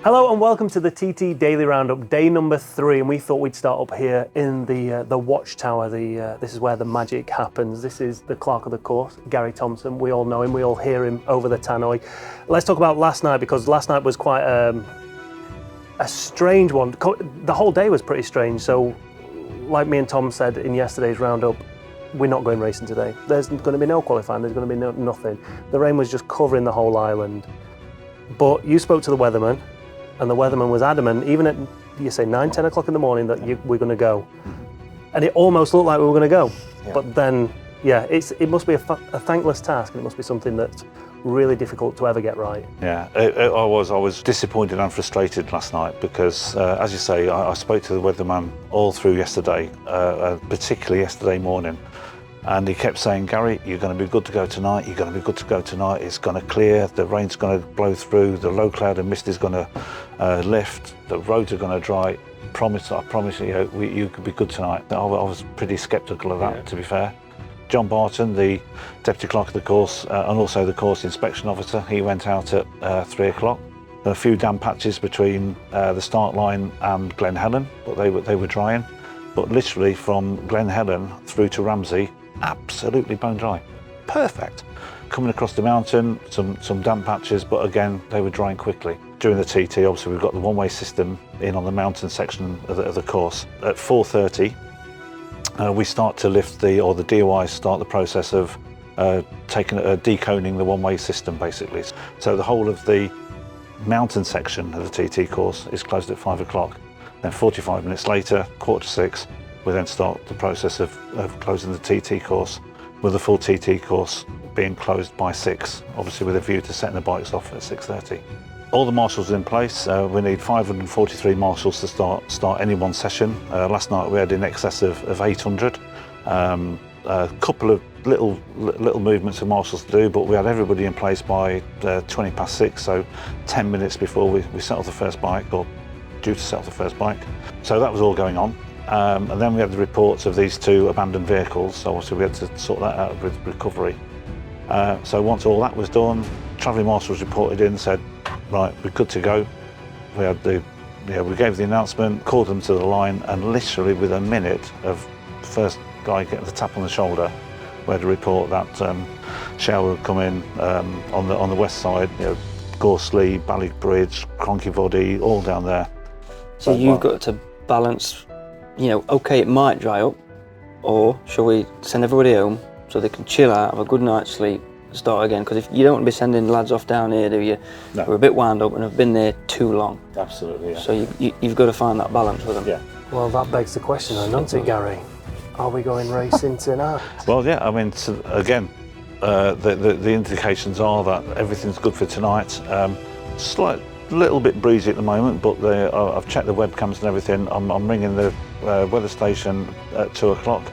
Hello and welcome to the TT Daily Roundup, day number 3, and we thought we'd start up here in the Watchtower. This is where the magic happens. This is the Clerk of the course, Gary Thompson. We all know him, we all hear him over the tannoy. Let's talk about last night, because last night was quite a strange one. The whole day was pretty strange, so like me and Tom said in yesterday's roundup, we're not going racing today. There's going to be no qualifying, there's going to be nothing. The rain was just covering the whole island. But you spoke to the weatherman, and the weatherman was adamant, even at, you say 9, 10 o'clock in the morning, that we're going to go. And it almost looked like we were going to go. Yeah. But then, yeah, it must be a thankless task, and it must be something that's really difficult to ever get right. Yeah, I was disappointed and frustrated last night because, as you say, I spoke to the weatherman all through yesterday, particularly yesterday morning. And he kept saying, Gary, you're going to be good to go tonight, you're going to be good to go tonight, it's going to clear, the rain's going to blow through, the low cloud and mist is going to lift, the roads are going to dry. I promise you, you could be good tonight. I was pretty sceptical of that, to be fair. John Barton, the Deputy Clerk of the course, and also the course inspection officer, he went out at 3 o'clock. There were a few damp patches between the start line and Glen Helen, but they were drying. But literally from Glen Helen through to Ramsey, absolutely bone dry. Perfect. Coming across the mountain, some damp patches, but again, they were drying quickly. During the TT, obviously, we've got the one-way system in on the mountain section of the course. At 4:30, we start to lift the DOI start the process of deconing the one-way system, basically. So the whole of the mountain section of the TT course is closed at 5 o'clock. Then 45 minutes later, 5:45, we then start the process of closing the TT course, with the full TT course being closed by 6, obviously with a view to setting the bikes off at 6:30. All the marshals are in place. We need 543 marshals to start any one session. Last night we had in excess of 800. A couple of little movements of marshals to do, but we had everybody in place by 20 past 6, so 10 minutes before we set off the first bike, or due to set off the first bike. So that was all going on. And then we had the reports of these 2 abandoned vehicles, so obviously we had to sort that out with recovery. So once all that was done, travelling marshals reported in, said, right, we're good to go. We had we gave the announcement, called them to the line, and literally within a minute of the first guy getting the tap on the shoulder, we had a report that shower had come in on the west side, Gorsley, Ballick Bridge, Cronky all down there. So you've got to balance, okay, it might dry up, or shall we send everybody home so they can chill out, have a good night's sleep, start again? Because if you don't want to be sending lads off down here, do you? No. We're a bit wound up and have been there too long. Absolutely, yeah. So you've got to find that balance with them. Yeah. Well, that begs the question, doesn't it, Gary? Are we going racing tonight? Well, yeah, I mean, again, the indications are that everything's good for tonight. Little bit breezy at the moment, but I've checked the webcams and everything. I'm ringing the weather station at 2 o'clock,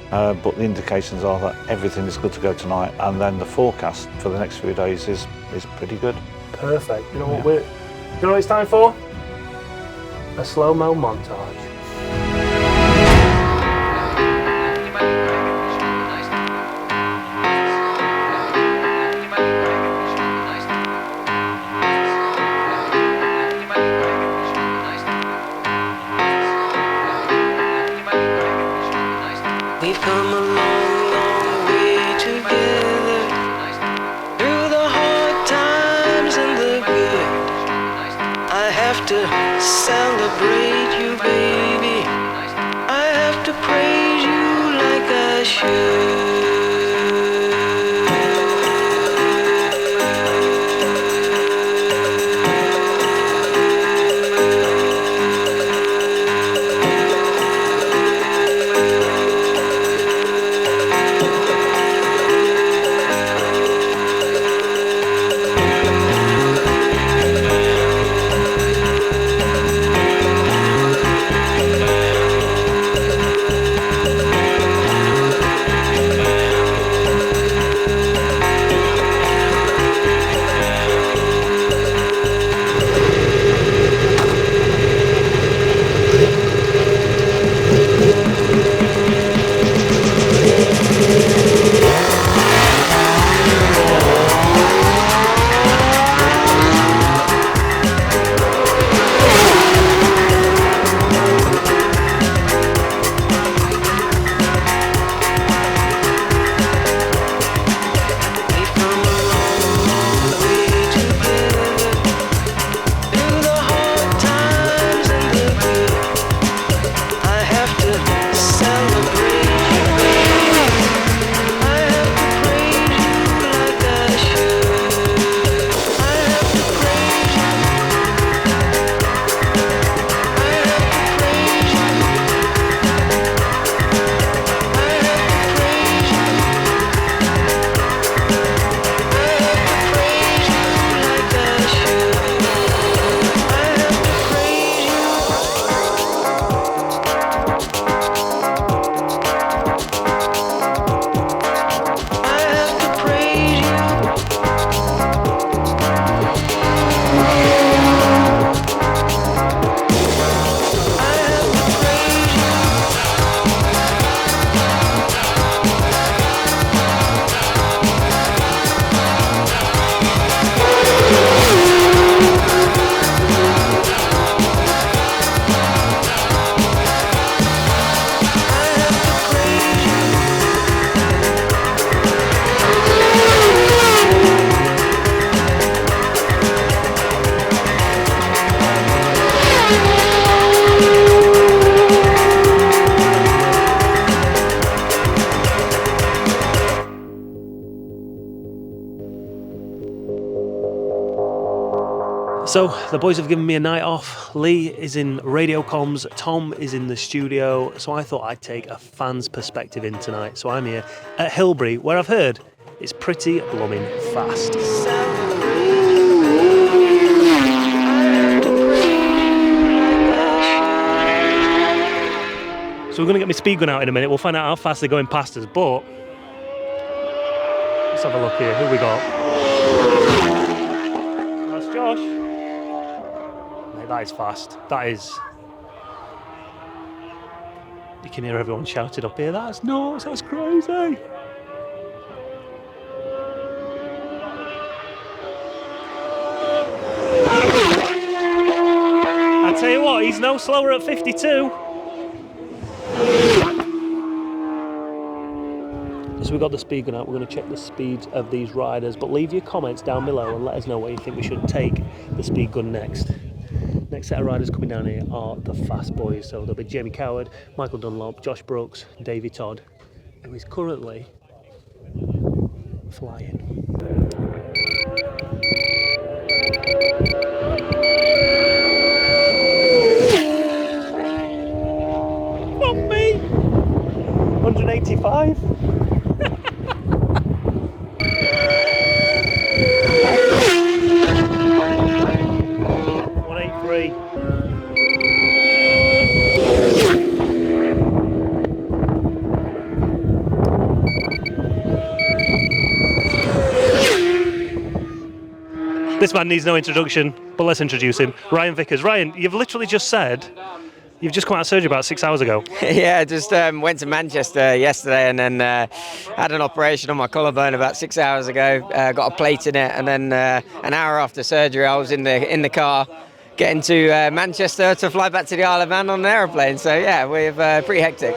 but the indications are that everything is good to go tonight, and then the forecast for the next few days is pretty good. Perfect. You know what it's time for? A slow-mo montage. We've come a long, long way together, through the hard times and the good. I have to celebrate you, baby. I have to praise you like I should. So the boys have given me a night off. Lee is in radio comms, Tom is in the studio, so I thought I'd take a fan's perspective in tonight. So I'm here at Hillberry, where I've heard it's pretty blooming fast. So we're going to get my speed gun out in a minute. We'll find out how fast they're going past us, but let's have a look here. Who we got? That's Josh. Mate, that is fast. That is... You can hear everyone shouted up here. That's nuts. That's crazy. I tell you what, he's no slower at 52. So we've got the speed gun out. We're going to check the speeds of these riders, but leave your comments down below and let us know where you think we should take the speed gun next. Next set of riders coming down here are the fast boys. So there'll be Jamie Coward, Michael Dunlop, Josh Brooks, Davey Todd, who is currently flying. Not me! 185. 183. This man needs no introduction, but let's introduce him. Ryan Vickers. Ryan, you've literally just said you've just come out of surgery about 6 hours ago. Yeah, just went to Manchester yesterday and then had an operation on my collarbone about 6 hours ago. Got a plate in it, and then an hour after surgery, I was in the car getting to Manchester to fly back to the Isle of Man on an aeroplane. So yeah, we've pretty hectic.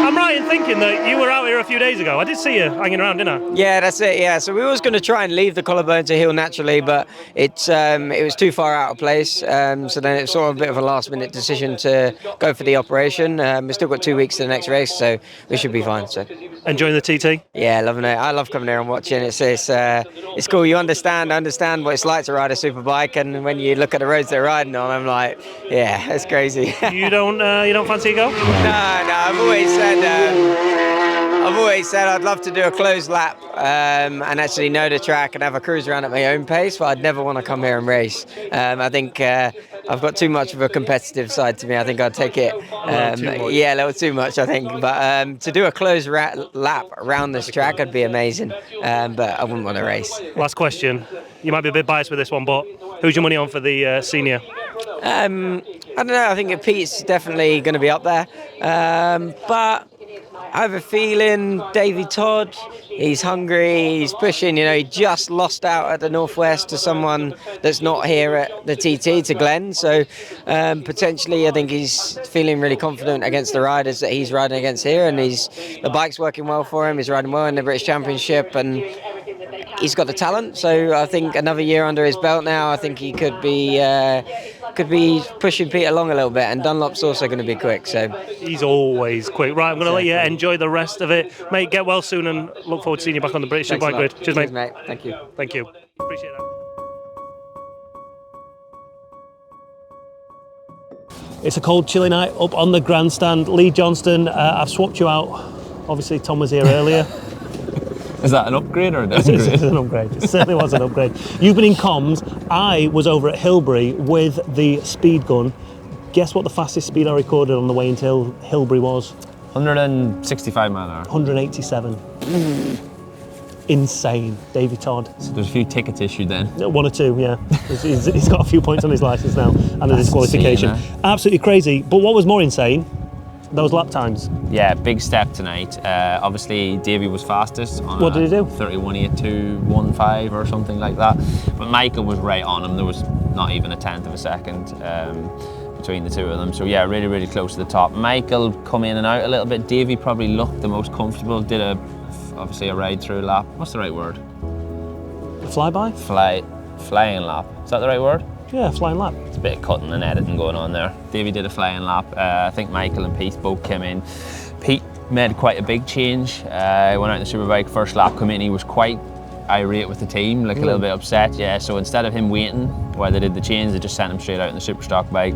I'm right in thinking that you were out here a few days ago. I did see you hanging around, didn't I? Yeah, that's it. Yeah, so we was going to try and leave the collarbone to heal naturally, but it was too far out of place. So then it's sort of a bit of a last-minute decision to go for the operation. We've still got 2 weeks to the next race, so we should be fine. So enjoying the TT? Yeah, loving it. I love coming here and watching. It's cool. You understand what it's like to ride a superbike, and when you look at the roads they're riding on, I'm like, yeah, it's crazy. You don't fancy a go? No. I've always said I'd love to do a closed lap and actually know the track and have a cruise around at my own pace, but I'd never want to come here and race. I think I've got too much of a competitive side to me. I think I'd take it. A little too much, I think. But to do a closed lap around this track would be amazing. But I wouldn't want to race. Last question. You might be a bit biased with this one, but who's your money on for the senior? I don't know. I think Pete's definitely going to be up there. But I have a feeling Davey Todd, he's hungry, he's pushing, he just lost out at the Northwest to someone that's not here at the TT, to Glenn. So potentially I think he's feeling really confident against the riders that he's riding against here, and the bike's working well for him, he's riding well in the British Championship, and he's got the talent. So I think another year under his belt now, I think he could be pushing Pete along a little bit, and Dunlop's also going to be quick. So he's always quick. Right, I'm going to let you enjoy the rest of it, mate. Get well soon, and look forward to seeing you back on the British Superbike grid. Cheers, mate. Thank you. Thank you. Appreciate that. It's a cold, chilly night up on the grandstand. Lee Johnston, I've swapped you out. Obviously, Tom was here earlier. Is that an upgrade or a downgrade? It's an upgrade. It certainly was an upgrade. You've been in comms. I was over at Hillberry with the speed gun. Guess what the fastest speed I recorded on the way into Hillberry was? 165 mile an hour. 187. Insane. Davey Todd. So there's a few tickets issued then. 1 or 2, yeah. He's got a few points on his licence now and a disqualification. Insane, Absolutely crazy. But what was more insane? Those lap times. Yeah, big step tonight. Obviously, Davey was fastest. On what did he do? 31.8215 or something like that. But Michael was right on him. There was not even a tenth of a second between the two of them. So yeah, really, really close to the top. Michael come in and out a little bit. Davey probably looked the most comfortable. Did obviously a ride through lap. What's the right word? A flyby? Flying lap. Is that the right word? Yeah, flying lap. It's a bit of cutting and editing going on there. Davey did a flying lap. I think Michael and Pete both came in. Pete made quite a big change. Went out in the Superbike, first lap come in, he was quite irate with the team, like a little bit upset. Yeah, so instead of him waiting while they did the change, they just sent him straight out in the super stock bike.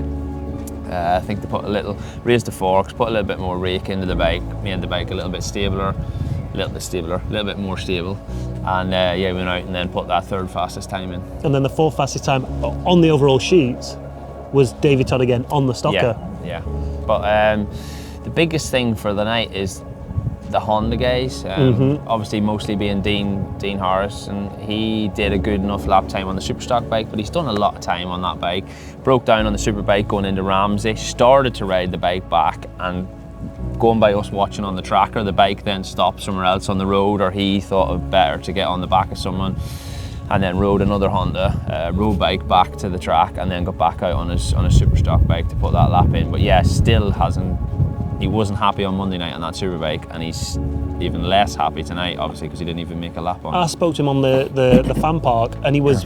I think they raised the forks, put a little bit more rake into the bike, made the bike a little bit more stable. And yeah, we went out and then put that third fastest time in. And then the fourth fastest time on the overall sheet was David Todd again on the stocker. Yeah. But the biggest thing for the night is the Honda guys. Obviously, mostly being Dean Harris, and he did a good enough lap time on the Superstock bike, but he's done a lot of time on that bike. Broke down on the super bike going into Ramsey, started to ride the bike back, and going by us watching on the tracker, the bike then stopped somewhere else on the road, or he thought it better to get on the back of someone, and then rode another Honda road bike back to the track, and then got back out on his Superstock bike to put that lap in. But yeah, still he wasn't happy on Monday night on that super bike, and he's even less happy tonight, obviously, because he didn't even make a lap on it. I spoke to him on the fan park, and he was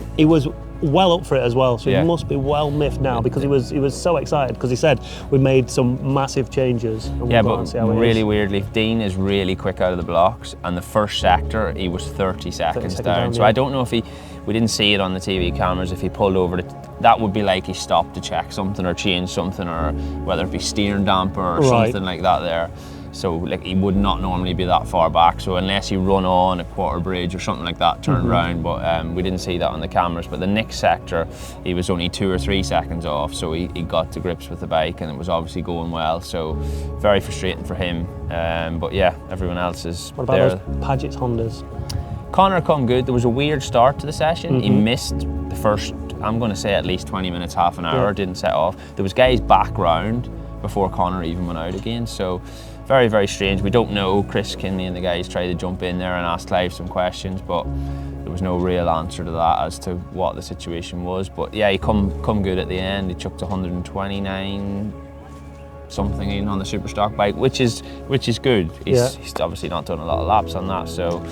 well up for it as well. So he must be well miffed now, because he was so excited, because he said we made some massive changes. And yeah, but really weirdly, Dean is really quick out of the blocks, and the first sector he was 30 seconds down. So I don't know if we didn't see it on the TV cameras, if he pulled over that would be like he stopped to check something or change something, or whether it be steering damper or something like that there. So like he would not normally be that far back, so unless he run on a quarter bridge or something like that, turned around, but we didn't see that on the cameras. But the next sector he was only 2 or 3 seconds off, so he got to grips with the bike, and it was obviously going well, so very frustrating for him. But yeah, everyone else is What about those Paget's Hondas? Connor come good. There was a weird start to the session. He missed the first, I'm going to say at least 20 minutes, half an hour, didn't set off. There was guys back round before Connor even went out again, so very, very strange. We don't know. Chris Kinley and the guys tried to jump in there and ask Clive some questions, but there was no real answer to that as to what the situation was. But yeah, he come good at the end. He chucked 129 something in on the Superstock bike, which is good. He's obviously not done a lot of laps on that, so.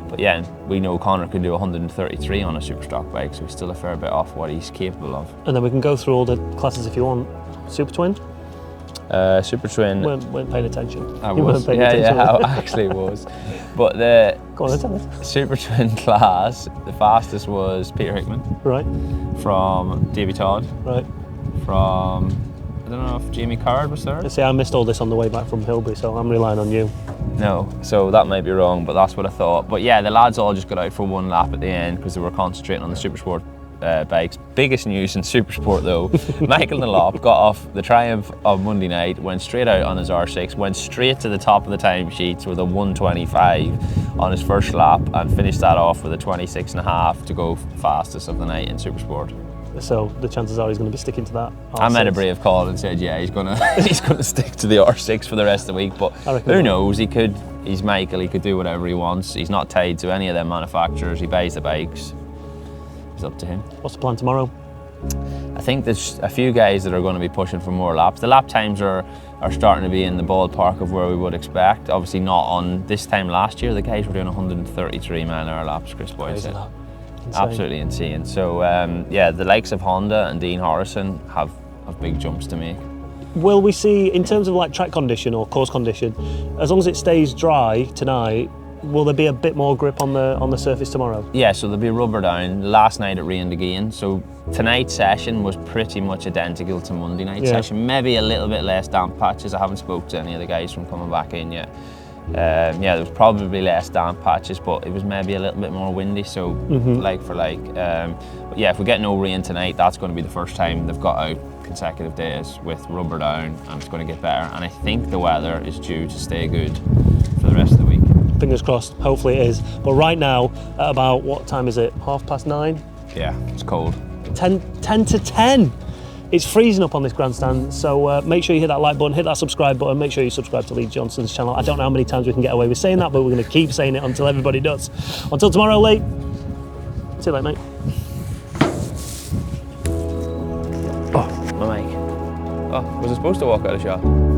But yeah, we know Connor could do 133 on a Superstock bike, so he's still a fair bit off what he's capable of. And then we can go through all the classes if you want. Super Twin? Super Twin. Weren't paying attention. I was. I actually was. But the Go on, tell us. Super Twin class, the fastest was Peter Hickman. Right. From Davy Todd. Right. From, I don't know if Jamie Card was there. See, I missed all this on the way back from Hillberry, so I'm relying on you. No, so that might be wrong, but that's what I thought. But yeah, the lads all just got out for one lap at the end because they were concentrating on the Supersport bikes. Biggest news in Supersport though, Michael Nalop got off the Triumph of Monday night, went straight out on his R6, went straight to the top of the timesheets with a 1:25 on his first lap, and finished that off with a 26.5 to go fastest of the night in Supersport. So the chances are he's going to be sticking to that R6. I made a brave call and said, yeah, he's gonna stick to the R6 for the rest of the week. But who knows? He's Michael. He could do whatever he wants. He's not tied to any of them manufacturers. He buys the bikes. It's up to him. What's the plan tomorrow? I think there's a few guys that are going to be pushing for more laps. The lap times are starting to be in the ballpark of where we would expect. Obviously not on this time last year. The guys were doing 133 mile-an-hour laps, Chris Boyd said. Absolutely insane. So yeah, the likes of Honda and Dean Harrison have big jumps to make. Will we see, in terms of like track condition or course condition, as long as it stays dry tonight, will there be a bit more grip on the surface tomorrow? Yeah, so there'll be rubber down. Last night it rained again, so tonight's session was pretty much identical to Monday night's session. Maybe a little bit less damp patches. I haven't spoke to any of the guys from coming back in yet. Yeah, there was probably less damp patches, but it was maybe a little bit more windy, so like for like. But yeah, if we get no rain tonight, that's going to be the first time they've got out consecutive days with rubber down, and it's going to get better. And I think the weather is due to stay good for the rest of the week. Fingers crossed, hopefully it is. But right now, at about, what time is it? 9:30? Yeah, it's cold. 10 to 10. It's freezing up on this grandstand, so make sure you hit that like button, hit that subscribe button, make sure you subscribe to Lee Johnson's channel. I don't know how many times we can get away with saying that, but we're going to keep saying it until everybody does. Until tomorrow, Lee. See you later, mate. Oh, my mic. Oh, was I supposed to walk out of the shop?